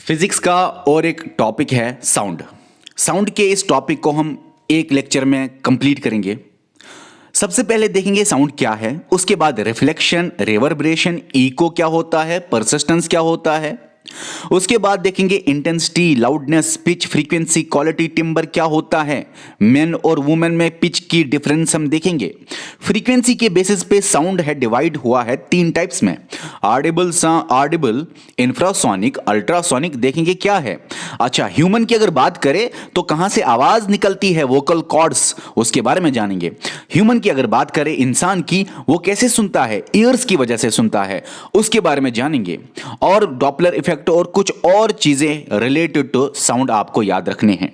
Physics का और एक टॉपिक है साउंड। साउंड के इस टॉपिक को हम एक लेक्चर में कंप्लीट करेंगे। सबसे पहले देखेंगे साउंड क्या है, उसके बाद रिफ्लेक्शन, रिवर्बरेशन, इको क्या होता है, परसिस्टेंस क्या होता है, उसके बाद देखेंगे intensity, loudness, pitch, frequency, quality, timber क्या होता है, मेन और वुमेन में पिच की डिफरेंस हम देखेंगे। फ्रीक्वेंसी के बेसिस पे साउंड है डिवाइड हुआ है तीन टाइप्स में, ऑडिबल, इंफ्रासोनिक, अल्ट्रासोनिक देखेंगे क्या है। अच्छा, ह्यूमन की अगर बात करें तो कहां से आवाज निकलती है, वोकल कॉर्ड्स, उसके बारे में जानेंगे। ह्यूमन की अगर बात करें इंसान की, वो कैसे सुनता है, ईयर्स की वजह से सुनता है, उसके बारे में जानेंगे। और डॉपलर इफेक्ट और कुछ और चीजें रिलेटेड टू साउंड आपको याद रखने हैं।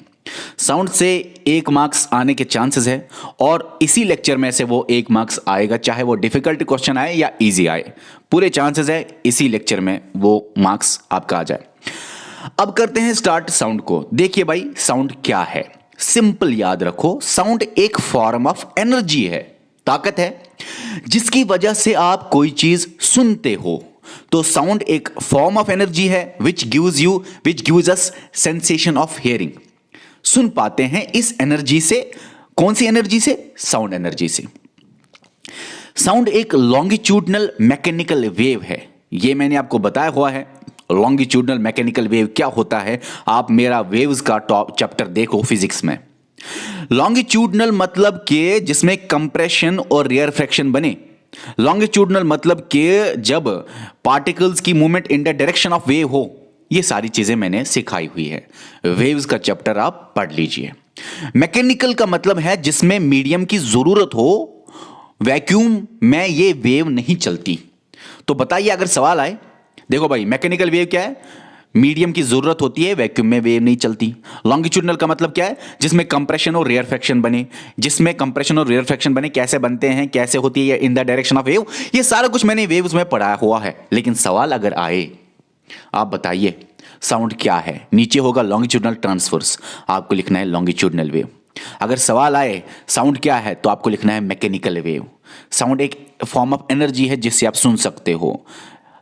साउंड से 1 मार्क्स आने के चांसेस है और इसी लेक्चर में से वो 1 मार्क्स आएगा, चाहे वो डिफिकल्ट क्वेश्चन आए या इजी आए, पूरे चांसेस है इसी लेक्चर में वो मार्क्स आपका आ जाए। अब करते हैं स्टार्ट साउंड को। देखिए भाई, साउंड क्या है, सिंपल याद रखो, साउंड एक फॉर्म ऑफ एनर्जी है, ताकत है, जिसकी वजह से आप कोई चीज सुनते हो। तो साउंड एक फॉर्म ऑफ एनर्जी है which gives us sensation of hearing. सुन पाते हैं इस एनर्जी से। कौन सी एनर्जी से? साउंड एनर्जी से। साउंड एक लॉन्गिट्यूडनल मैकेनिकल वेव है, यह मैंने आपको बताया हुआ है। लॉन्गिट्यूडनल मैकेनिकल वेव क्या होता है, आप मेरा वेव्स का टॉप चैप्टर देखो फिजिक्स में। लॉन्गिट्यूडनल मतलब कि जिसमें कंप्रेशन और रेयरफैक्शन बने। लॉन्गिट्यूडनल मतलब कि जब पार्टिकल्स की movement in the direction of wave हो। ये सारी चीजें मैंने सिखाई हुई है, वेव्स का चैप्टर आप पढ़ लीजिए। मैकेनिकल का मतलब है जिसमें मीडियम की जरूरत हो, वैक्यूम में ये वेव नहीं चलती। तो बताइए अगर सवाल आए, देखो भाई मैकेनिकल वेव क्या है, मीडियम की जरूरत होती है, वैक्यूम में वेव नहीं चलती। लॉन्गिट्यूडनल का मतलब क्या है, जिसमें कंप्रेशन और रेयरफैक्शन बने। जिसमें कंप्रेशन और रेयरफैक्शन बने, कैसे बनते हैं, कैसे होती है in the direction of wave, ये सारा कुछ मैंने वेव्स में पढ़ाया हुआ है। लेकिन सवाल अगर आए, आप बताइए साउंड क्या है, नीचे होगा लॉन्गिट्यूडनल ट्रांसवर्स, आपको लिखना है लॉन्गिट्यूडनल वेव। अगर सवाल आए साउंड क्या है, तो आपको लिखना है मैकेनिकल वेव। साउंड एक फॉर्म ऑफ एनर्जी है जिससे आप सुन सकते हो।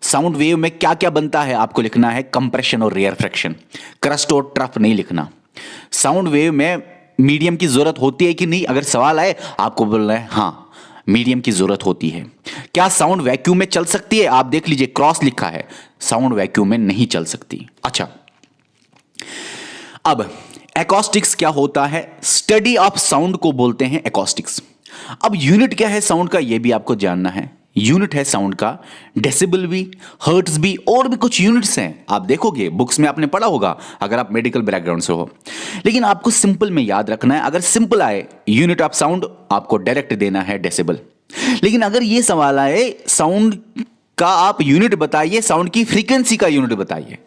साउंड वेव में क्या क्या बनता है, आपको लिखना है कंप्रेशन और रेयरफैक्शन, क्रस्ट और ट्रफ नहीं लिखना। साउंड वेव में मीडियम की जरूरत होती है कि नहीं, अगर सवाल आए आपको बोलना है हाँ मीडियम की जरूरत होती है। क्या साउंड वैक्यूम में चल सकती है, आप देख लीजिए क्रॉस लिखा है, साउंड वैक्यूम में नहीं चल सकती। अच्छा, अब एकॉस्टिक्स क्या होता है, स्टडी ऑफ साउंड को बोलते हैं एकॉस्टिक्स। अब यूनिट क्या है साउंड का, यह भी आपको जानना है। यूनिट है साउंड का डेसिबल भी, हर्ट्ज भी, और भी कुछ यूनिट्स हैं, आप देखोगे बुक्स में आपने पढ़ा होगा अगर आप मेडिकल बैकग्राउंड से हो। लेकिन आपको सिंपल में याद रखना है, अगर सिंपल आए यूनिट ऑफ साउंड, आपको डायरेक्ट देना है डेसिबल। लेकिन अगर यह सवाल आए साउंड का आप यूनिट बताइए, साउंड की फ्रीक्वेंसी का यूनिट बताइए,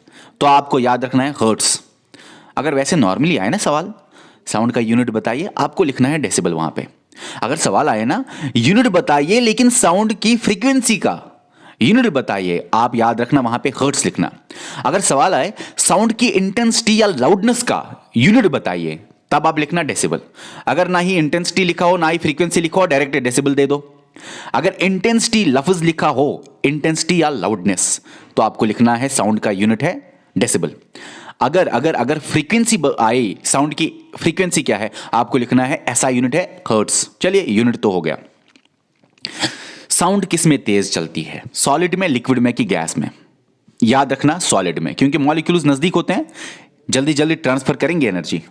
तो आपको याद रखना है हर्ट्ज। अगर वैसे नॉर्मली आए ना सवाल, साउंड का यूनिट बताइए, आपको लिखना है डेसिबल वहां पे। अगर सवाल आए ना यूनिट बताइए लेकिन साउंड की फ्रीक्वेंसी का यूनिट बताइए, आप याद रखना वहां पे हर्ट्ज लिखना। अगर सवाल आए साउंड की इंटेंसिटी या लाउडनेस का यूनिट बताइए, तब आप लिखना डेसिबल। अगर ना ही इंटेंसिटी लिखा हो ना ही फ्रीक्वेंसी लिखा हो, डायरेक्ट डेसिबल दे दो। अगर इंटेंसिटी लफ्ज लिखा हो, इंटेंसिटी या लाउडनेस, तो आपको लिखना है साउंड का यूनिट है डेसिबल। अगर अगर अगर फ्रीक्वेंसी आई, साउंड की फ्रीक्वेंसी क्या है, आपको लिखना है ऐसा यूनिट है हर्ट्ज। चलिए यूनिट तो हो गया। साउंड किस में तेज चलती है, सॉलिड में, लिक्विड में कि गैस में? याद रखना सॉलिड में, क्योंकि मॉलिक्यूल्स नजदीक होते हैं, जल्दी जल्दी ट्रांसफर करेंगे एनर्जी।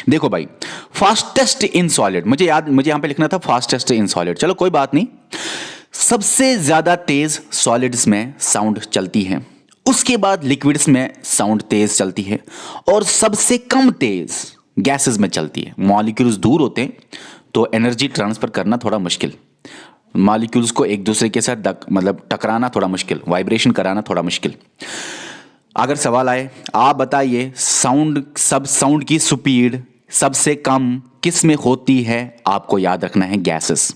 देखो भाई, फास्टेस्ट इन सॉलिड, मुझे यहां पे लिखना था फास्टेस्ट इन सॉलिड, चलो कोई बात नहीं। सबसे ज्यादा तेज सॉलिड्स में साउंड चलती है, उसके बाद लिक्विड्स में साउंड तेज चलती है, और सबसे कम तेज गैसेस में चलती है। मॉलिक्यूल्स दूर होते हैं तो एनर्जी ट्रांसफर करना थोड़ा मुश्किल, मॉलिक्यूल्स को एक दूसरे के साथ मतलब टकराना थोड़ा मुश्किल, वाइब्रेशन कराना थोड़ा मुश्किल। अगर सवाल आए, आप बताइए साउंड की स्पीड सबसे कम किस में होती है, आपको याद रखना है गैसेस।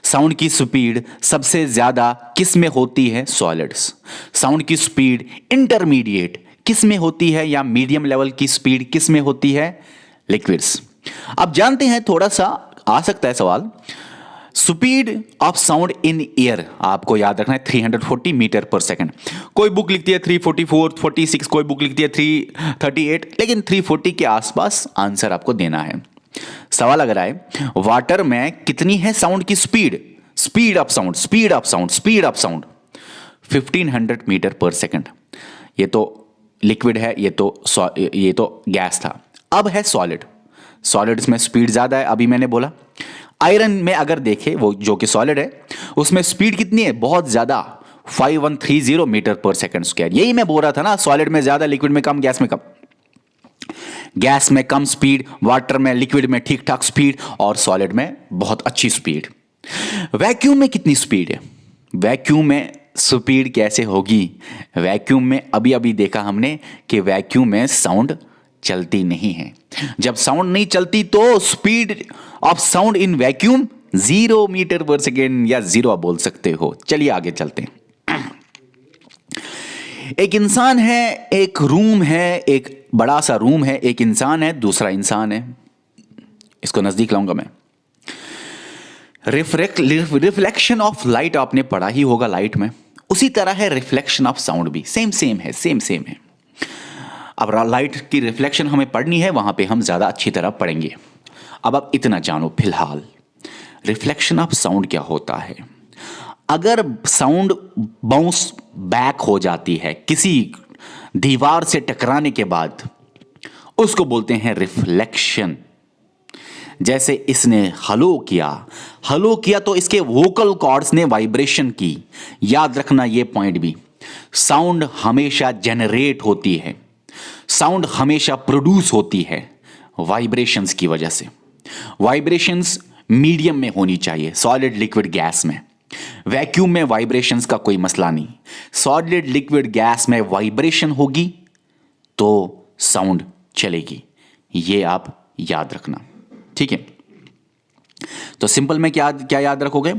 साउंड की स्पीड सबसे ज्यादा किस में होती है, सॉलिड्स। साउंड की स्पीड इंटरमीडिएट किस में होती है, या मीडियम लेवल की स्पीड किस में होती है, लिक्विड्स। अब जानते हैं, थोड़ा सा आ सकता है सवाल, speed of sound in air आपको याद रखना है 340 मीटर पर सेकंड। कोई बुक लिखती है 344, 46, कोई बुक लिखती है 338, लेकिन 340 के आसपास आंसर आपको देना है। सवाल अगर आए वाटर में कितनी है साउंड की speed, speed of sound, speed of sound, speed of sound 1500 metre पर सेकंड। ये तो लिक्विड है, ये तो गैस था। अब है सॉलिड, सॉलिड्स में स्पीड ज्यादा है, अभी मैंने बोला। आयरन में अगर देखें, वो जो कि सॉलिड है, उसमें स्पीड कितनी है, बहुत ज्यादा, 5130 मीटर पर सेकंड स्क्वायर। यही मैं बोल रहा था ना, सॉलिड में ज्यादा, लिक्विड में कम, गैस में कम। गैस में कम स्पीड, वाटर में, लिक्विड में ठीक ठाक स्पीड, और सॉलिड में बहुत अच्छी स्पीड। वैक्यूम में कितनी स्पीड है, वैक्यूम में स्पीड कैसे होगी? वैक्यूम में अभी अभी देखा हमने कि वैक्यूम में साउंड चलती नहीं है। जब साउंड नहीं चलती तो speed of sound in vacuum 0 metre पर सेकेंड, या 0 आप बोल सकते हो। चलिए आगे चलते हैं। एक इंसान है, एक रूम है, एक बड़ा सा रूम है, एक इंसान है, दूसरा इंसान है। इसको नजदीक लाऊंगा मैं। रिफ्लेक्शन ऑफ लाइट आपने पढ़ा ही होगा लाइट में, उसी तरह है रिफ्लेक्शन ऑफ साउंड भी, सेम है, सेम है। अब लाइट की रिफ्लेक्शन हमें पढ़नी है, वहां पे हम ज्यादा अच्छी तरह पढ़ेंगे। अब आप इतना जानो फिलहाल रिफ्लेक्शन ऑफ साउंड क्या होता है। अगर साउंड बाउंस बैक हो जाती है किसी दीवार से टकराने के बाद, उसको बोलते हैं रिफ्लेक्शन। जैसे इसने हलो किया तो इसके वोकल कॉर्ड्स ने वाइब्रेशन की। याद रखना ये पॉइंट भी, साउंड हमेशा जनरेट होती है, साउंड हमेशा प्रोड्यूस होती है वाइब्रेशंस की वजह से। वाइब्रेशंस मीडियम में होनी चाहिए, सॉलिड, लिक्विड, गैस में। वैक्यूम में वाइब्रेशंस का कोई मसला नहीं। सॉलिड, लिक्विड, गैस में वाइब्रेशन होगी तो साउंड चलेगी, ये आप याद रखना, ठीक है। तो सिंपल में क्या याद रखोगे,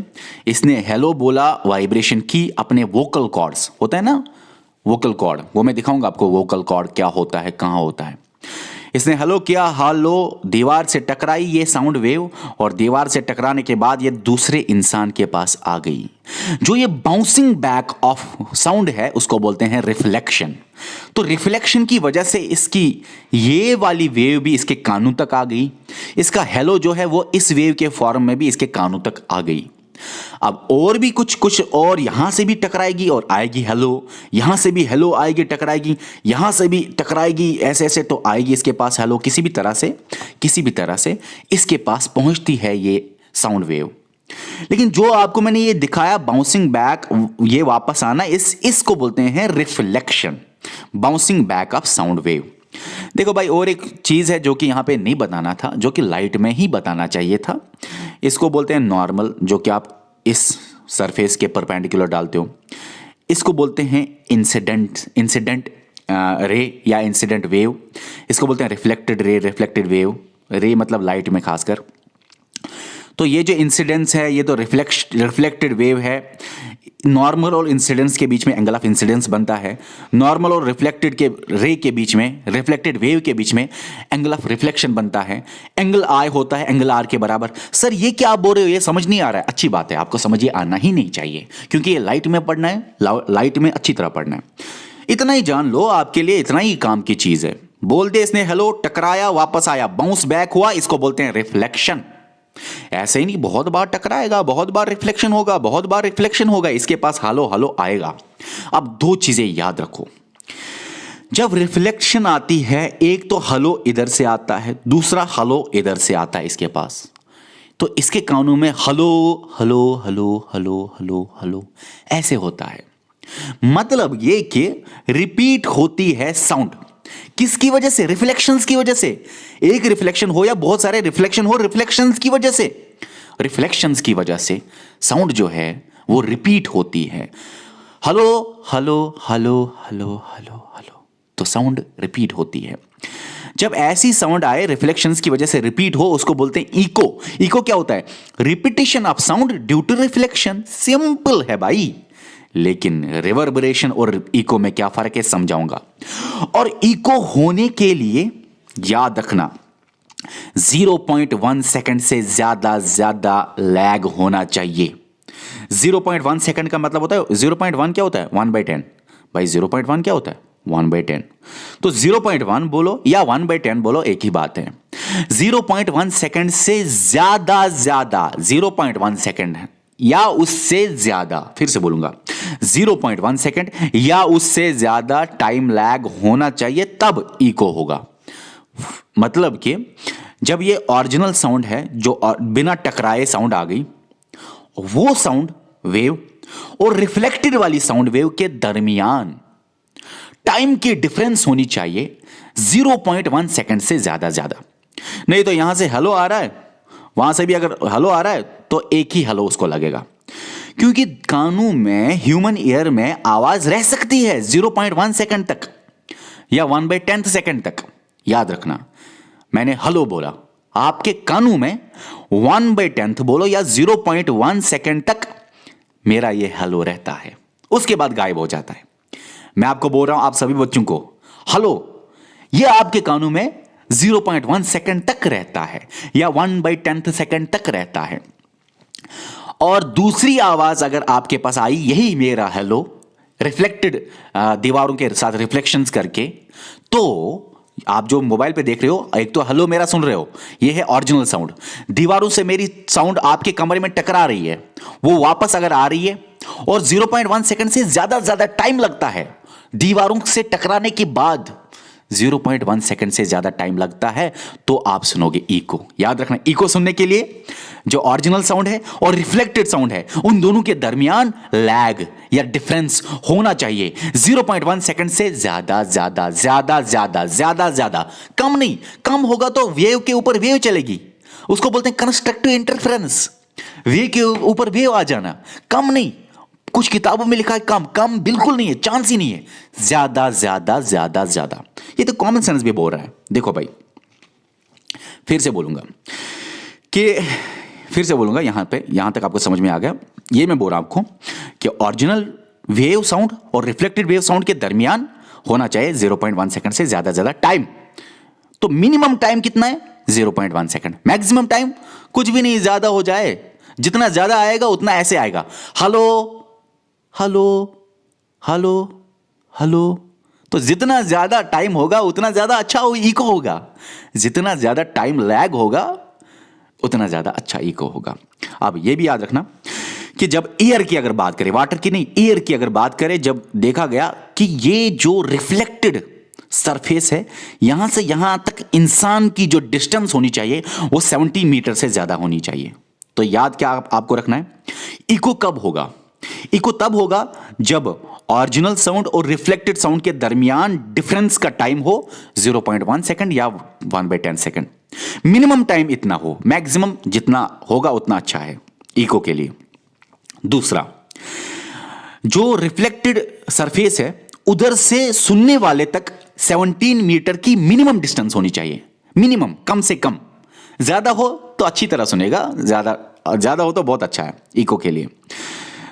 इसने हेलो बोला, वाइब्रेशन की, अपने वोकल कॉर्ड्स होता है ना, वोकल कॉर्ड, वो मैं दिखाऊंगा आपको वोकल कॉर्ड क्या होता है, कहां होता है। इसने हेलो किया, हालो, दीवार से टकराई ये साउंड वेव, और दीवार से टकराने के बाद ये दूसरे इंसान के पास आ गई। जो ये बाउंसिंग बैक ऑफ साउंड है उसको बोलते हैं रिफ्लेक्शन। तो रिफ्लेक्शन की वजह से इसकी ये वाली वेव भी इसके कानों तक आ गई, इसका हेलो जो है वो इस वेव के फॉर्म में भी इसके कानों तक आ गई। अब और भी कुछ और यहां से भी टकराएगी और आएगी हेलो, यहां से भी हेलो आएगी, टकराएगी, यहां से भी टकराएगी, ऐसे तो आएगी इसके पास हेलो। किसी भी तरह से इसके पास पहुंचती है ये साउंड वेव। लेकिन जो आपको मैंने ये दिखाया बाउंसिंग बैक, ये वापस आना, इसको बोलते हैं reflection, bouncing back of sound wave. देखो भाई, और एक चीज है जो कि यहां पे नहीं बताना था, जो कि लाइट में ही बताना चाहिए था। इसको बोलते हैं नॉर्मल, जो कि आप इस सरफेस के परपेंडिकुलर डालते हो। इसको बोलते हैं इंसिडेंट रे या इंसिडेंट वेव। इसको बोलते हैं रिफ्लेक्टेड रे, रिफ्लेक्टेड वेव। रे मतलब लाइट में खासकर। तो ये जो इंसिडेंस है, ये तो रिफ्लेक्टेड वेव है। नॉर्मल और इंसिडेंस के बीच में एंगल ऑफ इंसिडेंस बनता है। नॉर्मल और रिफ्लेक्टेड के रे के बीच में, रिफ्लेक्टेड वेव के बीच में एंगल ऑफ रिफ्लेक्शन बनता है। एंगल आई होता है एंगल आर के बराबर। सर ये क्या आप बोल रहे हो, ये समझ नहीं आ रहा है। अच्छी बात है, आपको समझ ये आना ही नहीं चाहिए, क्योंकि ये लाइट में पढ़ना है, लाइट में अच्छी तरह पढ़ना है। इतना ही जान लो, आपके लिए इतना ही काम की चीज है। बोल दे इसने हेलो, टकराया, वापस आया, बाउंस बैक हुआ, इसको बोलते हैं रिफ्लेक्शन। ऐसे ही नहीं, बहुत बार टकराएगा, बहुत बार रिफ्लेक्शन होगा, बहुत बार रिफ्लेक्शन होगा, इसके पास हालो हालो आएगा। अब दो चीजें याद रखो, जब रिफ्लेक्शन आती है, एक तो हलो इधर से आता है, दूसरा हलो इधर से आता है इसके पास। तो इसके कानों में hello hello hello hello hello hello ऐसे होता है। मतलब ये कि रिपीट होती है साउंड। किसकी वजह से? रिफ्लेक्शंस की वजह से। एक रिफ्लेक्शन हो या बहुत सारे रिफ्लेक्शन हो, रिफ्लेक्शंस की वजह से, रिफ्लेक्शंस की वजह से साउंड जो है वो रिपीट होती है। Hello hello hello hello hello hello, तो साउंड रिपीट होती है। जब ऐसी साउंड आए रिफ्लेक्शंस की वजह से रिपीट हो, उसको बोलते हैं इको। इको क्या होता है? Repetition of sound due to reflection. Simple है भाई। लेकिन रिवर्बरेशन और इको में क्या फर्क है समझाऊंगा। और इको होने के लिए याद रखना, 0.1 सेकंड से ज्यादा लैग होना चाहिए। 0.1 सेकंड का मतलब होता है 0.1 क्या होता है 1/10। भाई 0.1 क्या होता है 1/10। तो 0.1 बोलो या 1/10 बोलो एक ही बात है। 0.1 सेकंड से ज्यादा 0.1 सेकंड है या उससे ज्यादा, फिर से बोलूंगा 0.1 सेकंड या उससे ज्यादा टाइम लैग होना चाहिए तब इको होगा। मतलब कि जब ये ओरिजिनल साउंड है जो बिना टकराए साउंड आ गई, वो साउंड वेव और रिफ्लेक्टेड वाली साउंड वेव के दरमियान टाइम की डिफरेंस होनी चाहिए 0.1 सेकंड से ज्यादा। नहीं तो यहां से हेलो आ रहा है, वहां से भी अगर हेलो आ रहा है तो एक ही हेलो उसको लगेगा, क्योंकि कानों में ह्यूमन ईयर में आवाज रह सकती है 0.1 सेकंड तक या 1/10 सेकंड तक। याद रखना, मैंने हेलो बोला, आपके कानों में 1/10 बोलो या 0.1 सेकंड तक मेरा ये हेलो रहता है, उसके बाद गायब हो जाता है। मैं आपको बोल रहा हूं, आप सभी बच्चों को, हेलो ये आपके कानों में 0.1 सेकंड तक रहता है या 1/10 सेकंड तक रहता है। और दूसरी आवाज अगर आपके पास आई, यही मेरा हेलो रिफ्लेक्टेड दीवारों के साथ रिफ्लेक्शंस करके, तो आप जो मोबाइल पे देख रहे हो, एक तो हेलो मेरा सुन रहे हो, ये है ओरिजिनल साउंड। दीवारों से मेरी साउंड आपके कमरे में टकरा रही है, वो वापस अगर आ रही है और 0.1 सेकंड से ज्यादा टाइम लगता है दीवारों से टकराने के बाद, 0.1 सेकंड से ज्यादा टाइम लगता है, तो आप सुनोगे इको। याद रखना, इको सुनने के लिए जो ओरिजिनल साउंड है और रिफ्लेक्टेड साउंड है, उन दोनों के दरमियान लैग या डिफरेंस होना चाहिए 0.1 सेकंड से ज्यादा। कम नहीं, कम होगा तो वेव के ऊपर वेव चलेगी, उसको बोलते हैं कंस्ट्रक्टिव इंटरफेरेंस। वेव के ऊपर वेव आ जाना, कम नहीं। कुछ किताबों में लिखा है कम बिल्कुल नहीं है, चांस ही नहीं है। ज्यादा। ये तो कॉमन सेंस भी बोल रहा है। देखो भाई, फिर से बोलूंगा यहां तक आपको समझ में आ गया। ये मैं बोल रहा हूं आपको कि ओरिजिनल वेव साउंड और रिफ्लेक्टेड वेव साउंड के दरमियान होना चाहिए 0.1 सेकंड से ज्यादा टाइम। तो मिनिमम टाइम कितना है 0.1 सेकंड, मैक्सिमम टाइम कुछ भी नहीं, ज्यादा हो जाए, जितना ज्यादा आएगा उतना ऐसे आएगा, हेलो। तो जितना ज्यादा टाइम होगा उतना ज्यादा अच्छा इको होगा, जितना ज्यादा टाइम लैग होगा उतना ज्यादा अच्छा इको होगा। अब यह भी याद रखना कि जब ईयर की अगर बात करें, वाटर की नहीं, ईयर की अगर बात करें, जब देखा गया कि ये जो रिफ्लेक्टेड सरफेस है, यहां से यहां तक इंसान की जो डिस्टेंस होनी चाहिए वो 70 मीटर से ज्यादा होनी चाहिए। तो याद क्या आपको रखना है, इको कब होगा? इको तब होगा जब ओरिजिनल साउंड और रिफ्लेक्टेड साउंड के दरमियान डिफरेंस का टाइम हो 0.1 सेकंड या 1/10 सेकंड। मिनिमम टाइम इतना हो, मैक्सिमम जितना होगा उतना अच्छा है इको के लिए। दूसरा, जो रिफ्लेक्टेड सरफेस है उधर से सुनने वाले तक 17 मीटर की मिनिमम डिस्टेंस होनी चाहिए। मिनिमम, कम से कम। ज्यादा हो तो अच्छी तरह सुनेगा, ज्यादा हो तो बहुत अच्छा है इको के लिए।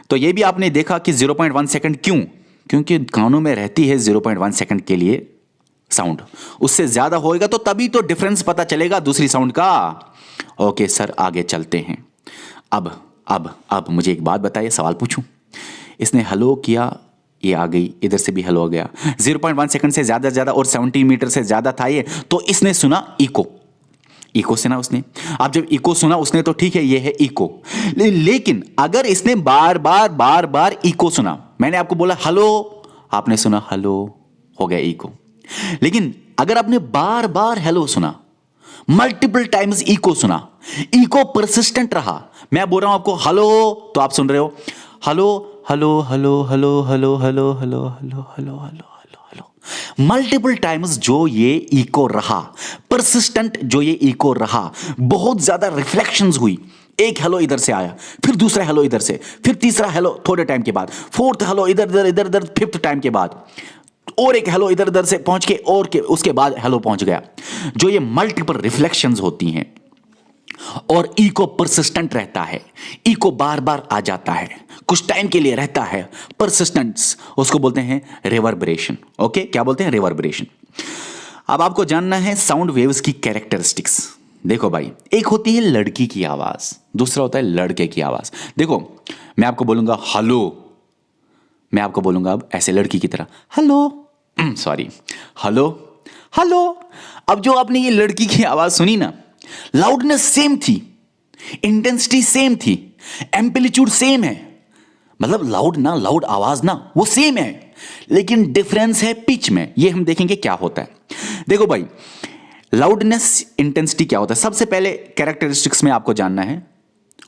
तो ये भी आपने देखा कि 0.1 सेकंड क्यों? क्योंकि कानों में रहती है 0.1 सेकंड के लिए साउंड, उससे ज्यादा होएगा तो तभी तो डिफरेंस पता चलेगा दूसरी साउंड का। ओके सर, आगे चलते हैं। अब मुझे एक बात बताइए, सवाल पूछूं। इसने हेलो किया, ये आ गई, इधर से भी हेलो हो गया, 0.1 सेकंड से ज्यादा और 70 मीटर से ज्यादा था ये, तो इसने सुना इको सुना उसने। अब जब इको सुना उसने तो ठीक है, ये है इको। लेकिन अगर इसने बार इको सुना, मैंने आपको बोला हेलो, आपने सुना हेलो, हो गया इको। लेकिन अगर आपने बार हेलो सुना, मल्टीपल टाइम्स इको सुना, इको परसिस्टेंट रहा, मैं बोल रहा हूं आपको हेलो, तो आप सुन रहे हो हेलो, मल्टीपल टाइम्स जो ये इको रहा, परसिस्टेंट जो ये इको रहा, बहुत ज्यादा रिफ्लेक्शंस हुई। एक हेलो इधर से आया, फिर दूसरा हेलो इधर से, फिर तीसरा हेलो थोड़े टाइम के बाद, फोर्थ हेलो इधर, फिफ्थ टाइम के बाद, और एक हेलो इधर से पहुंच के, और के उसके बाद हेलो पहुंच गया। जो ये मल्टीपल रिफ्लेक्शंस होती हैं और इको परसिस्टेंट रहता है, इको बार आ जाता है, कुछ टाइम के लिए रहता है, परसिस्टेंस, उसको बोलते हैं रिवर्बरेशन। ओके, क्या बोलते हैं? रिवर्बरेशन। अब आपको जानना है साउंड वेव्स की कैरेक्टरिस्टिक्स। देखो भाई, एक होती है लड़की की आवाज, दूसरा होता है लड़के की आवाज। देखो, मैं आपको बोलूंगा हेलो, मैं आपको बोलूंगा अब ऐसे लड़की की तरह हेलो, सॉरी, हेलो हेलो। अब जो आपने ये लड़की की आवाज सुनी ना, लाउडनेस सेम थी, इंटेंसिटी सेम थी, एम्पलीट्यूड सेम है, मतलब लाउड ना, लाउड आवाज ना वो सेम है, लेकिन डिफरेंस है पिच में। ये हम देखेंगे क्या होता है। देखो भाई, लाउडनेस इंटेंसिटी क्या होता है, सबसे पहले कैरेक्टरिस्टिक्स में आपको जानना है।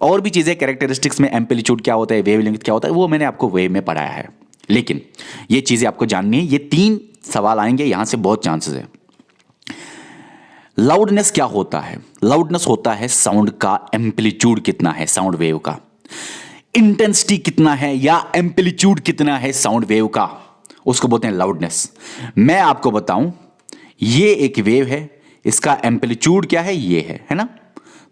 और भी चीजें कैरेक्टरिस्टिक्स में, एम्पलीट्यूड क्या होता है, वेवलेंथ क्या होता है, वो मैंने आपको वेव में पढ़ाया है, लेकिन ये चीजें आपको जाननी है। ये 3 सवाल आएंगे, यहां से बहुत चांसेस है। लाउडनेस क्या होता है? लाउडनेस होता है साउंड का एम्पलीट्यूड कितना है, साउंड वेव का इंटेंसिटी कितना है, या एम्पलीट्यूड कितना है साउंड वेव का, उसको बोलते हैं लाउडनेस। मैं आपको बताऊं, ये एक वेव है, इसका एम्पलीट्यूड क्या है, ये है ना?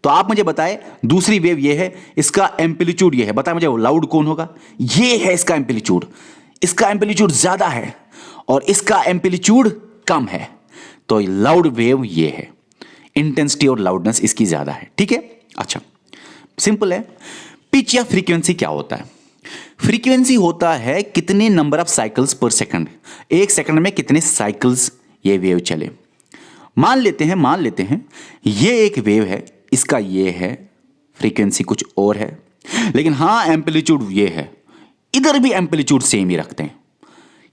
तो आप मुझे बताएं, दूसरी वेव ये है, इसका एम्पलीट्यूड ये है, बताएं मुझे लाउड कौन होगा? ये है इसका एम्पलीट्यूड, इसका एम्पलीट्यूड ज्यादा है और इसका एम्पलीट्यूड कम है, तो लाउड वेव ये है। इंटेंसिटी और लाउडनेस इसकी ज्यादा है, ठीक है? अच्छा, सिंपल है। पिच या फ्रीक्वेंसी क्या होता है? फ्रीक्वेंसी होता है कितने नंबर ऑफ साइकिल्स पर सेकंड, एक सेकंड में कितने साइकिल्स ये वेव चले। मान लेते हैं ये एक वेव है, इसका ये है, फ्रीक्वेंसी कुछ और है, लेकिन हां एम्पलीट्यूड ये है। इधर भी एम्पलीट्यूड सेम ही रखते हैं,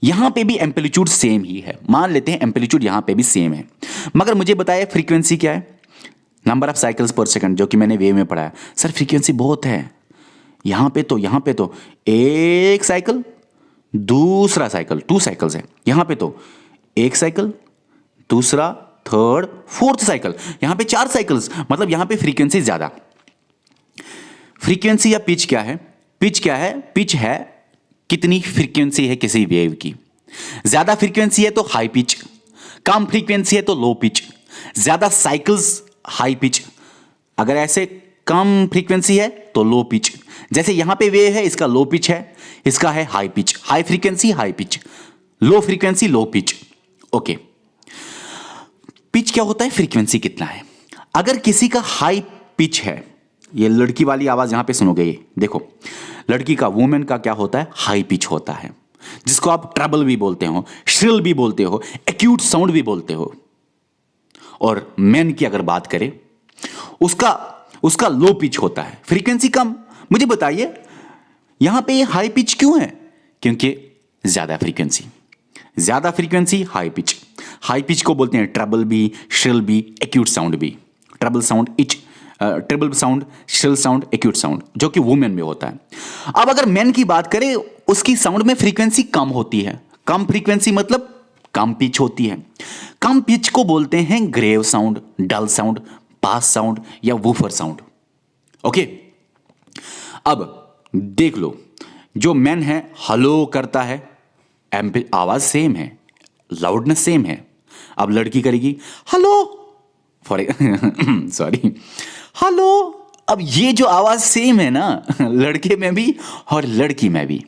यहां पे भी एम्पलीट्यूड सेम ही है, मान लेते हैं एम्पलीट्यूड यहां पे भी सेम है, मगर मुझे बताया फ्रीक्वेंसी क्या है, नंबर ऑफ साइकिल्स पर सेकंड, जो कि मैंने वेव में पढ़ा है। सर फ्रीक्वेंसी बहुत है, यहां पे तो एक साइकिल, दूसरा साइकिल, 2 साइकिल्स है, यहां पे तो एक साइकिल, दूसरा, थर्ड, फोर्थ साइकिल, यहां पे 4 साइकिल्स, मतलब यहां पे फ्रीक्वेंसी ज्यादा। फ्रीक्वेंसी या पिच क्या है? पिच है कितनी फ्रीक्वेंसी है किसी वेव की। ज्यादा फ्रीक्वेंसी है तो हाई पिच, कम फ्रीक्वेंसी है तो लो पिच, ज्यादा साइकिल्स हाई पिच, अगर ऐसे कम फ्रीक्वेंसी है तो लो पिच। जैसे यहां पे वेव है, इसका लो पिच है, इसका है high pitch, high frequency high pitch, low frequency low pitch. Okay, pitch क्या होता है, फ्रीक्वेंसी कितना है। अगर किसी का हाई पिच है, ये लड़की वाली आवाज यहां पे सुनोगे, ये देखो, लड़की का, वुमेन का क्या होता है, हाई पिच होता है, जिसको आप ट्रबल भी बोलते हो, श्रिल भी बोलते हो, एक्यूट साउंड भी बोलते हो। और मैन की अगर बात करें, उसका लो पिच होता है, फ्रीक्वेंसी कम। मुझे बताइए यहां पे ये हाई पिच क्यों है? क्योंकि ज्यादा frequency high pitch. High pitch को बोलते हैं ट्रबल भी, श्रिल भी, एक्यूट साउंड भी। Trouble sound, shrill sound, acute sound, जो कि वुमेन में होता है। अब अगर मैन की बात करें, उसकी साउंड में फ्रीक्वेंसी कम होती है। कम फ्रीक्वेंसी मतलब कम पिच होती है। कम पिच को बोलते हैं ग्रेव साउंड, डल साउंड, बास साउंड या वूफर साउंड। ओके, अब देख लो, जो मैन है हेलो करता है, आवाज सेम है, लाउडनेस सेम है। अब लड़की करेगी हेलो, सॉरी, हेलो। अब ये जो आवाज सेम है ना, लड़के में भी और लड़की में भी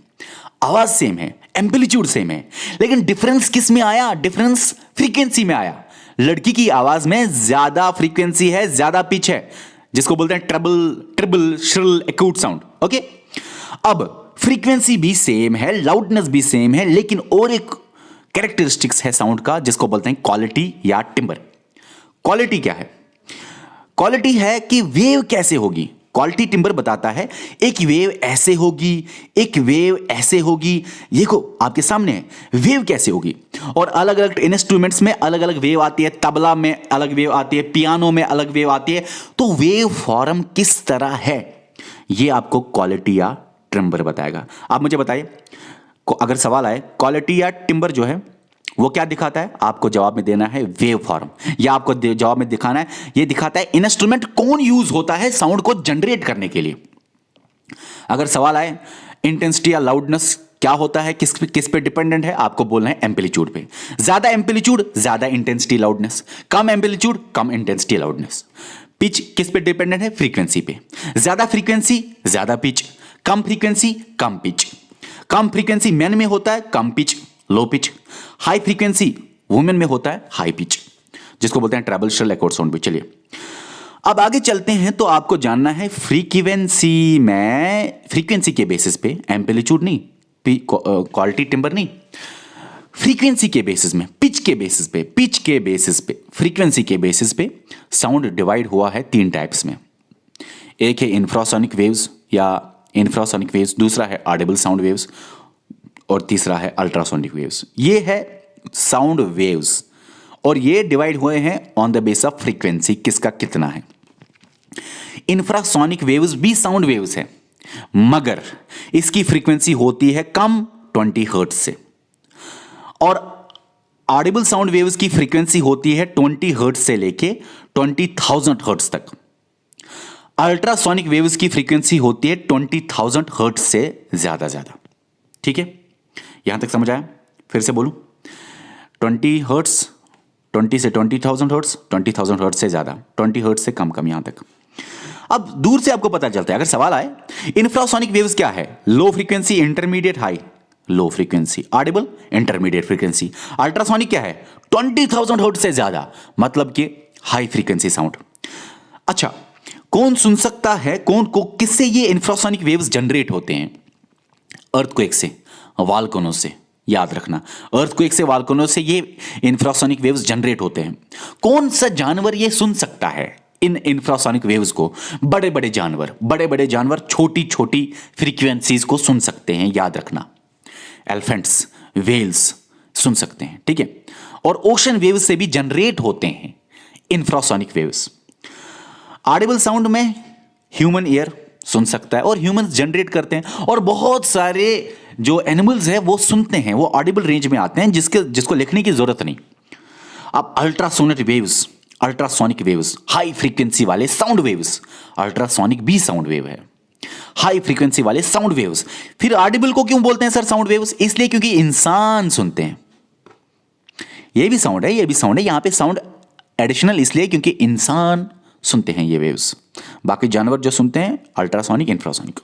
आवाज सेम है, एम्पलीट्यूड सेम है, लेकिन डिफरेंस किस में आया? डिफरेंस फ्रीक्वेंसी में आया। लड़की की आवाज में ज्यादा फ्रीक्वेंसी है, ज्यादा पिच है, जिसको बोलते हैं ट्रिबल, श्रिल, एक्यूट साउंड। ओके, अब फ्रीक्वेंसी भी सेम है, लाउडनेस भी सेम है, लेकिन और एक कैरेक्टरिस्टिक्स है साउंड का, जिसको बोलते हैं क्वालिटी या टिम्बर। क्वालिटी क्या है? क्वालिटी है कि वेव कैसे होगी। क्वालिटी टिम्बर बताता है एक वेव ऐसे होगी, एक वेव ऐसे होगी। देखो आपके सामने है, वेव कैसे होगी। और अलग अलग इंस्ट्रूमेंट्स में अलग अलग वेव आती है, तबला में अलग वेव आती है, पियानो में अलग वेव आती है। तो वेव फॉर्म किस तरह है, ये आपको क्वालिटी या टिम्बर बताएगा। आप मुझे बताइए, अगर सवाल आए क्वालिटी या टिम्बर जो है वो क्या दिखाता है, आपको जवाब में देना है वेव फॉर्म, या आपको जवाब में दिखाना है, ये दिखाता है इंस्ट्रूमेंट कौन यूज होता है साउंड को जनरेट करने के लिए। अगर सवाल आए इंटेंसिटी या लाउडनेस क्या होता है, किस पे डिपेंडेंट है, आपको बोलना है एम्पलीट्यूड पे। ज्यादा एम्पलीट्यूड ज्यादा इंटेंसिटी लाउडनेस, कम एम्पलीट्यूड कम इंटेंसिटी लाउडनेस। पिच किस पे डिपेंडेंट है, फ्रीक्वेंसी पे। ज्यादा फ्रीक्वेंसी ज्यादा पिच, कम फ्रीक्वेंसी कम पिच। कम फ्रीक्वेंसी मैन में होता है कम pitch, low pitch. High frequency women में होता है हाई पिच, जिसको बोलते हैं ट्रबल, श्रिल, एक्यूट साउंड भी। चलिए अब आगे चलते हैं तो आपको जानना है फ्रीक्वेंसी के बेसिस पे, एम्पलीट्यूड नहीं, क्वालिटी टिम्बर नहीं, फ्रीक्वेंसी के बेसिस में, पिच के बेसिस पे, फ्रीक्वेंसी के बेसिस पे साउंड डिवाइड हुआ है 3 टाइप्स में। एक है इंफ्रासोनिक वेव्स या इंफ्रासोनिक वेव्स, दूसरा है ऑडिबल साउंड वेव्स और तीसरा है अल्ट्रासोनिक वेव्स। ये है साउंड वेव्स और ये डिवाइड हुए हैं on the base of frequency, किसका कितना है। इंफ्रासोनिक वेव्स भी साउंड वेव्स है, मगर इसकी फ्रीक्वेंसी होती है कम 20 हर्ट्ज से, और ऑडिबल साउंड वेव्स की फ्रीक्वेंसी होती है 20 हर्ट्ज से लेके 20,000 हर्ट्ज तक। अल्ट्रासोनिक वेव्स की फ्रीक्वेंसी होती है 20,000 हर्ट्ज से ज्यादा। ठीक है, यहां तक समझ आया? फिर से बोलूं, 20 हर्ट्ज, 20 से 20,000 हर्ट्ज, 20,000 हर्ट्ज से ज्यादा, 20 हर्ट्ज से कम यहां तक। अब दूर से आपको पता चलता है, अगर सवाल आए इंफ्रासोनिक वेव्स क्या है, low frequency, intermediate, high, low frequency, Audible, intermediate frequency. Ultrasonic क्या है, 20,000 हर्ट्ज से ज्यादा, मतलब कि हाई फ्रीक्वेंसी साउंड। अच्छा, कौन सुन सकता है, कौन को, किससे ये इंफ्रासोनिक वेव्स जनरेट होते हैं? अर्थक्वेक से, वॉल्केनो से, याद रखना, अर्थक्वेक से, वॉल्केनो से ये इंफ्रासोनिक वेव्स जनरेट होते हैं। कौन सा जानवर ये सुन सकता है इन इंफ्रासोनिक वेव्स को? बड़े बड़े जानवर छोटी छोटी फ्रीक्वेंसीज को सुन सकते हैं, याद रखना। एलिफेंट्स, वेल्स सुन सकते हैं, ठीक है। और ओशन वेव्स से भी जनरेट होते हैं इंफ्रासोनिक वेव्स। ऑडिबल साउंड में ह्यूमन ईयर सुन सकता है और ह्यूमंस जनरेट करते हैं, और बहुत सारे जो एनिमल्स हैं वो सुनते हैं, वो ऑडिबल रेंज में आते हैं, जिसको लिखने की जरूरत नहीं। अब अल्ट्रासोनिक वेव्स, हाई फ्रीक्वेंसी वाले साउंड वेव्स, अल्ट्रासोनिक भी साउंड वेव है, हाई फ्रीक्वेंसी वाले साउंड वेव्स। फिर ऑडिबल को क्यों बोलते हैं सर साउंड वेव्स? इसलिए क्योंकि इंसान सुनते हैं। ये भी साउंड है, यहां पे साउंड एडिशनल इसलिए क्योंकि इंसान सुनते हैं ये वेव्स। बाकी जानवर जो सुनते हैं ultrasonic, infrasonic.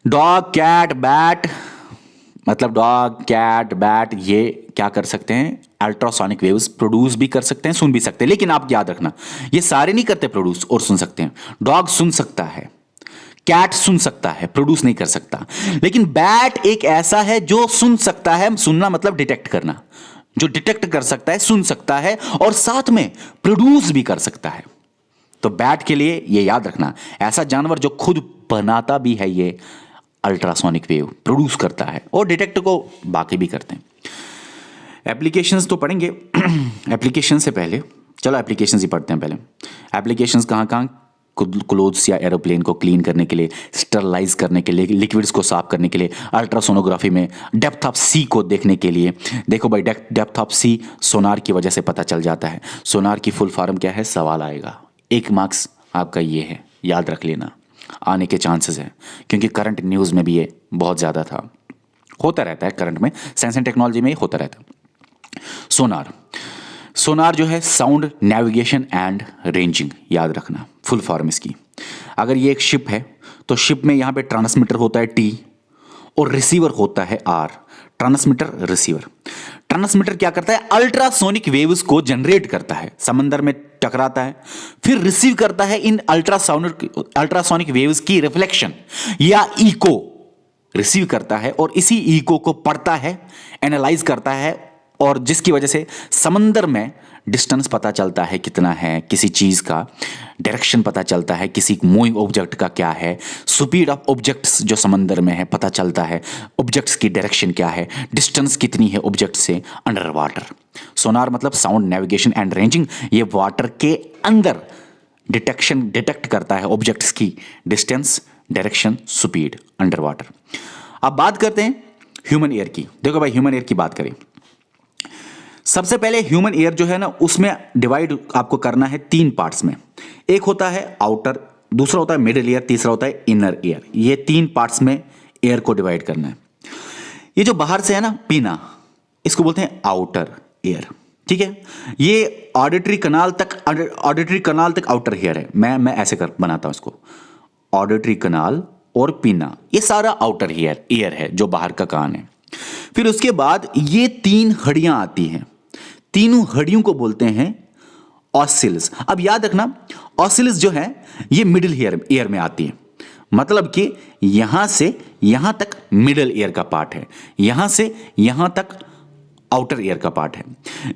Dog, cat, bat, मतलब डॉग, कैट, बैट ये क्या कर सकते हैं? अल्ट्रासोनिक वेव्स प्रोड्यूस भी कर सकते हैं, सुन भी सकते हैं। लेकिन आप याद रखना, ये सारे नहीं करते प्रोड्यूस और सुन सकते हैं। डॉग सुन सकता है, कैट सुन सकता है, प्रोड्यूस नहीं कर सकता। लेकिन बैट एक ऐसा है जो सुन सकता है, सुनना मतलब डिटेक्ट करना, जो डिटेक्ट कर सकता है, सुन सकता है और साथ में प्रोड्यूस भी कर सकता है। तो बैट के लिए ये याद रखना, ऐसा जानवर जो खुद बनाता भी है, ये अल्ट्रासोनिक वेव प्रोड्यूस करता है, और डिटेक्ट को बाकी भी करते हैं। एप्लीकेशंस तो पढ़ेंगे एप्लीकेशन से पहले चलो एप्लीकेशंस ही पढ़ते हैं पहले। एप्लीकेशंस कहाँ? क्लोथ्स या एरोप्लेन को क्लीन करने के लिए, स्टरलाइज करने के लिए, लिक्विड्स को साफ करने के लिए, अल्ट्रासोनोग्राफी में डेप्थ ऑफ सी को देखने के लिए। देखो भाई, डेप्थ ऑफ सी सोनार की वजह से पता चल जाता है। सोनार की फुल फॉर्म क्या है? सवाल आएगा, 1 मार्क्स आपका ये है, याद रख लेना, आने के चांसेस है, क्योंकि करंट न्यूज़ में भी ये बहुत ज़्यादा था, होता रहता है करंट में, साइंस एंड टेक्नोलॉजी में ये होता रहता है। सोनार जो है साउंड नेविगेशन एंड रेंजिंग, याद रखना फुल फॉर्म इसकी। अगर ये एक शिप है तो शिप में यहाँ पे ट्रांसमीटर होता है T और रिसीवर होता है R। Transmitter, receiver. ट्रांसमीटर क्या करता है? अल्ट्रासोनिक वेव्स को जनरेट करता है, समंदर में टकराता है, फिर रिसीव करता है इन अल्ट्रासोनिक वेव्स की रिफ्लेक्शन या इको रिसीव करता है, और इसी इको को पढ़ता है, एनालाइज करता है, और जिसकी वजह से समंदर में डिस्टेंस पता चलता है कितना है, किसी चीज़ का डायरेक्शन पता चलता है, किसी मूविंग ऑब्जेक्ट का क्या है, स्पीड ऑफ ऑब्जेक्ट्स जो समंदर में है पता चलता है, ऑब्जेक्ट्स की डायरेक्शन क्या है, डिस्टेंस कितनी है ऑब्जेक्ट से अंडर वाटर। सोनार मतलब साउंड नेविगेशन एंड रेंजिंग, ये वाटर के अंदर डिटेक्ट करता है ऑब्जेक्ट्स की distance, direction, speed under water. अब बात करते हैं ह्यूमन ईयर की। देखो भाई, ह्यूमन ईयर की बात करें, सबसे पहले ह्यूमन ईयर जो है ना, उसमें डिवाइड आपको करना है 3 पार्ट्स में। एक होता है आउटर, दूसरा होता है मिडिल ईयर, तीसरा होता है इनर ईयर। ये 3 पार्ट्स में ईयर को डिवाइड करना है। ये जो बाहर से है ना पीना, इसको बोलते हैं आउटर ईयर, ठीक है। ये ऑडिटरी कनाल तक आउटर ईयर है। मैं ऐसे कर बनाता हूं इसको, ऑडिटरी कनाल और पीना, ये सारा आउटर ईयर है जो बाहर का कान है। फिर उसके बाद ये 3 हड्डियां आती हैं, तीनों हड्डियों को बोलते हैं ऑसिल्स। अब याद रखना ऑसिल्स जो है ये मिडिल ईयर में आती है, मतलब कि यहां से यहां तक मिडिल ईयर का पार्ट है, यहां से यहां तक आउटर ईयर का पार्ट है।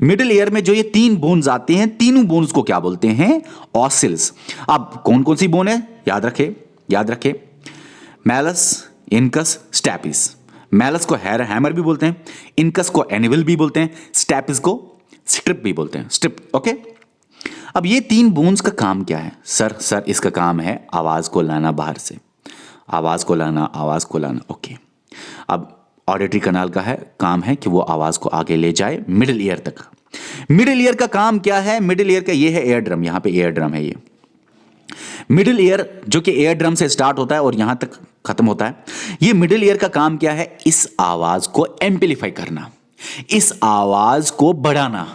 मिडिल ईयर में जो ये 3 बोन्स आते हैं, तीनों बोन्स को क्या बोलते हैं? ऑसिल्स। अब कौन कौन सी बोन है याद रखे, मैलस, इनकस, स्टैपिस। मैलस को हैमर भी बोलते हैं, इनकस को एनिवल भी बोलते हैं, स्टैपिस को स्ट्रिप भी बोलते हैं, स्ट्रिप। ओके, अब ये 3 बोन्स का काम क्या है? सर इसका काम है आवाज को लाना बाहर से, आवाज को लाना। ओके, अब ऑडिटरी कनाल का काम है कि वो आवाज को आगे ले जाए मिडिल ईयर तक। मिडिल ईयर का काम क्या है? मिडिल ईयर का ये है एयर ड्रम, यहां पे एयर ड्रम है ये मिडिल ईयर, जो कि एयर ड्रम से स्टार्ट होता है और यहां तक खत्म होता है। ये मिडिल ईयर का काम क्या है? इस आवाज को एम्पलीफाई करना, इस आवाज को बढ़ाना,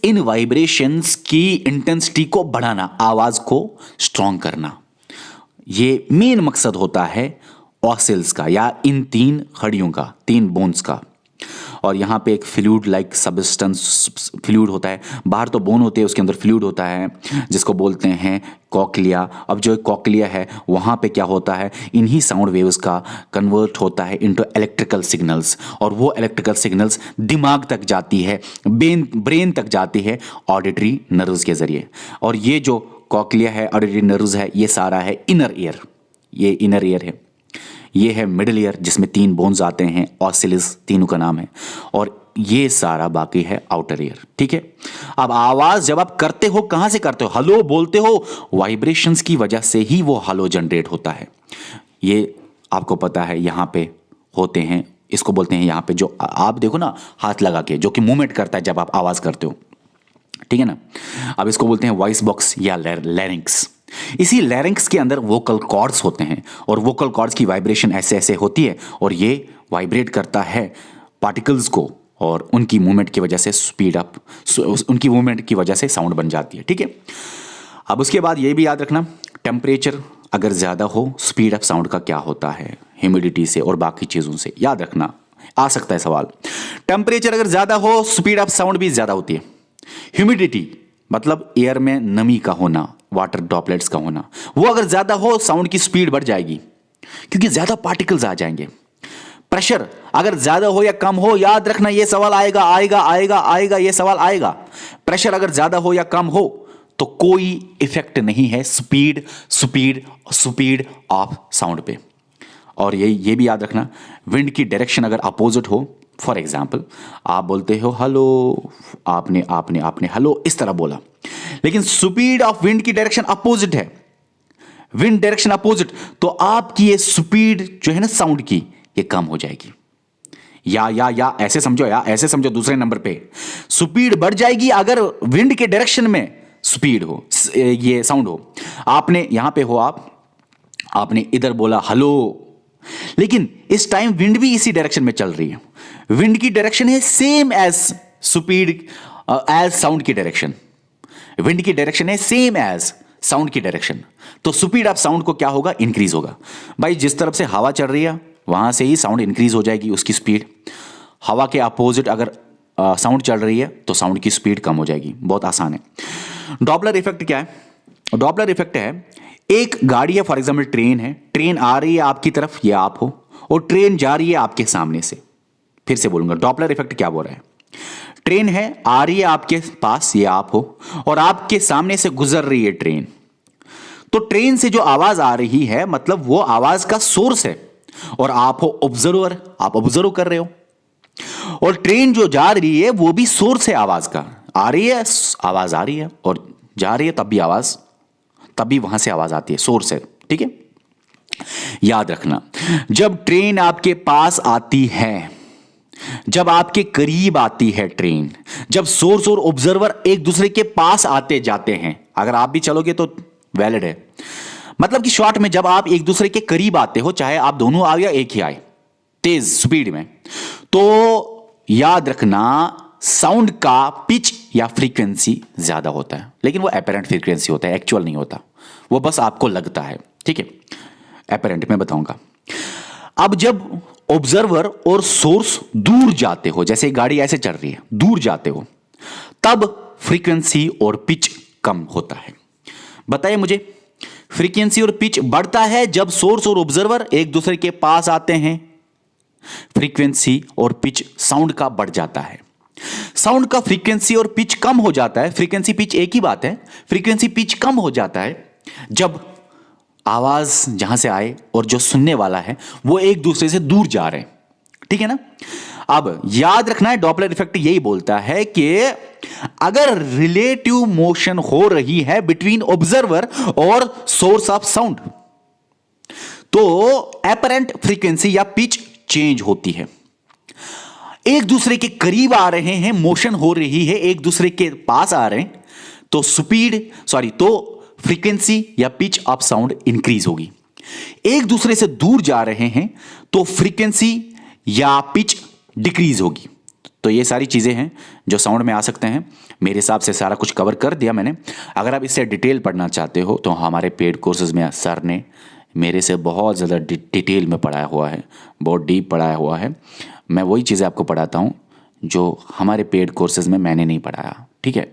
इन वाइब्रेशंस की इंटेंसिटी को बढ़ाना, आवाज को स्ट्रॉन्ग करना। ये मेन मकसद होता है ऑसिल्स का, या इन 3 खड़ियों का, 3 बोन्स का। और यहां पे एक फ्लूइड लाइक सब्सटेंस, फ्लूइड होता है, बाहर तो बोन होते हैं, उसके अंदर फ्लूइड होता है जिसको बोलते हैं कॉक्लिया। अब जो कॉक्लिया है वहां पे क्या होता है? इन्हीं साउंड वेव्स का कन्वर्ट होता है इनटू इलेक्ट्रिकल सिग्नल्स, और वो इलेक्ट्रिकल सिग्नल्स दिमाग तक जाती है, ब्रेन तक जाती है ऑडिटरी नर्व्स के जरिए। और ये जो कॉक्लिया है, ऑडिटरी नर्व्स है, ये सारा है इनर ईयर, ये इनर ईयर है। ये है मिडिल ईयर जिसमें 3 बोन्स आते हैं, ऑसिल्स तीनों का नाम है, और ये सारा बाकी है आउटर ईयर। ठीक है, अब आवाज जब आप करते हो, कहां से करते हो? हलो बोलते हो, वाइब्रेशंस की वजह से ही वो हलो जनरेट होता है। ये आपको पता है यहां पे होते हैं, इसको बोलते हैं यहां पे जो आप देखो ना हाथ लगा के, जो कि मूवमेंट करता है जब आप आवाज करते हो, ठीक है ना। अब इसको बोलते हैं वॉइस बॉक्स या लैरिंक्स। इसी लैरिंक्स के अंदर वोकल कॉर्ड्स होते हैं, और वोकल कॉर्ड्स की वाइब्रेशन ऐसे ऐसे होती है, और ये वाइब्रेट करता है पार्टिकल्स को, और उनकी मूवमेंट की वजह से स्पीड अप, उनकी मूवमेंट की वजह से साउंड बन जाती है। ठीक है, अब उसके बाद ये भी याद रखना, टेम्परेचर अगर ज़्यादा हो, स्पीड अप साउंड का क्या होता है? ह्यूमिडिटी से और बाकी चीज़ों से। याद रखना, आ सकता है सवाल। टेम्परेचर अगर ज़्यादा हो, स्पीड अप साउंड भी ज़्यादा होती है। ह्यूमिडिटी मतलब एयर में नमी का होना, वाटर ड्रॉपलेट्स का होना, वो अगर ज्यादा हो साउंड की स्पीड बढ़ जाएगी क्योंकि ज्यादा पार्टिकल्स आ जाएंगे। प्रेशर अगर ज्यादा हो या कम हो, याद रखना ये सवाल आएगा, ये सवाल आएगा। प्रेशर अगर ज्यादा हो या कम हो तो कोई इफेक्ट नहीं है स्पीड ऑफ साउंड पे। और ये भी याद रखना, विंड की डायरेक्शन अगर अपोजिट हो, फॉर एग्जाम्पल आप बोलते हो हेलो, आपने हेलो इस तरह बोला, लेकिन स्पीड ऑफ विंड की डायरेक्शन अपोजिट है, विंड डायरेक्शन अपोजिट, तो आपकी ये स्पीड जो है ना साउंड की, ये कम हो जाएगी। या ऐसे समझो दूसरे नंबर पे स्पीड बढ़ जाएगी अगर विंड के डायरेक्शन में स्पीड हो, ये साउंड हो। आपने यहां पे हो, आपने इधर बोला हेलो, लेकिन इस टाइम विंड भी इसी डायरेक्शन में चल रही है, विंड की डायरेक्शन है same as speed as sound की डायरेक्शन, विंड की डायरेक्शन है सेम एज साउंड की डायरेक्शन, तो स्पीड ऑफ साउंड को क्या होगा? इंक्रीज होगा। भाई जिस तरफ से हवा चल रही है वहां से ही साउंड इंक्रीज हो जाएगी उसकी स्पीड। हवा के अपोजिट अगर साउंड चल रही है तो साउंड की स्पीड कम हो जाएगी। बहुत आसान है। डॉपलर इफेक्ट क्या है? डॉपलर इफेक्ट है, एक गाड़ी है, फॉर एग्जाम्पल ट्रेन है, ट्रेन आ रही है आपकी तरफ, ये आप हो, और ट्रेन जा रही है आपके सामने से। फिर से बोलूंगा, डॉपलर इफेक्ट क्या बोल रहा है? ट्रेन है, आ रही है आपके पास, ये आप हो, और आपके सामने से गुजर रही है ट्रेन। तो ट्रेन से जो आवाज आ रही है मतलब वो आवाज का सोर्स है, और आप हो ऑब्जर्वर, आप ऑब्जर्व कर रहे हो। और ट्रेन जो जा रही है वो भी सोर्स है आवाज का, आ रही है आवाज आ रही है, और जा रही है तब भी वहां से आवाज आती है, सोर्स है। ठीक है, याद रखना, जब ट्रेन आपके पास आती है, जब आपके करीब आती है ट्रेन, जब सोर्स और ऑब्जर्वर एक दूसरे के पास आते जाते हैं, अगर आप भी चलोगे तो वैलिड है, मतलब कि शॉर्ट में जब आप एक दूसरे के करीब आते हो, चाहे आप दोनों आओ या एक ही आए तेज स्पीड में, तो याद रखना साउंड का पिच या फ्रीक्वेंसी ज्यादा होता है, लेकिन वो एपेरेंट फ्रीक्वेंसी होता है, एक्चुअल नहीं होता, वो बस आपको लगता है। ठीक है, एपेरेंट में बताऊंगा। अब जब ऑब्जर्वर और सोर्स दूर जाते हो, जैसे गाड़ी ऐसे चल रही है, दूर जाते हो, तब फ्रीक्वेंसी और पिच कम होता है। बताइए मुझे, फ्रीक्वेंसी और पिच बढ़ता है जब सोर्स और ऑब्जर्वर एक दूसरे के पास आते हैं, फ्रीक्वेंसी और पिच साउंड का बढ़ जाता है। साउंड का फ्रीक्वेंसी और पिच कम हो जाता है, फ्रीक्वेंसी पिच एक ही बात है, फ्रीक्वेंसी पिच कम हो जाता है जब आवाज जहां से आए और जो सुनने वाला है वो एक दूसरे से दूर जा रहे हैं, ठीक है ना। अब याद रखना है, डॉपलर इफेक्ट यही बोलता है कि अगर रिलेटिव मोशन हो रही है बिटवीन ऑब्जर्वर और सोर्स ऑफ साउंड तो एपरेंट फ्रीक्वेंसी या पिच चेंज होती है। एक दूसरे के करीब आ रहे हैं, मोशन हो रही है, एक दूसरे के पास आ रहे हैं तो तो फ्रीक्वेंसी या पिच ऑफ साउंड इंक्रीज होगी। एक दूसरे से दूर जा रहे हैं तो फ्रीक्वेंसी या पिच डिक्रीज होगी। तो ये सारी चीजें हैं जो साउंड में आ सकते हैं। मेरे हिसाब से सारा कुछ कवर कर दिया मैंने। अगर आप इससे डिटेल पढ़ना चाहते हो तो हमारे पेड कोर्सेज में सर ने मेरे से बहुत ज़्यादा डिटेल में पढ़ाया हुआ है, बहुत डीप पढ़ाया हुआ है। मैं वही चीज़ें आपको पढ़ाता हूँ जो हमारे पेड कोर्सेज में मैंने नहीं पढ़ाया, ठीक है।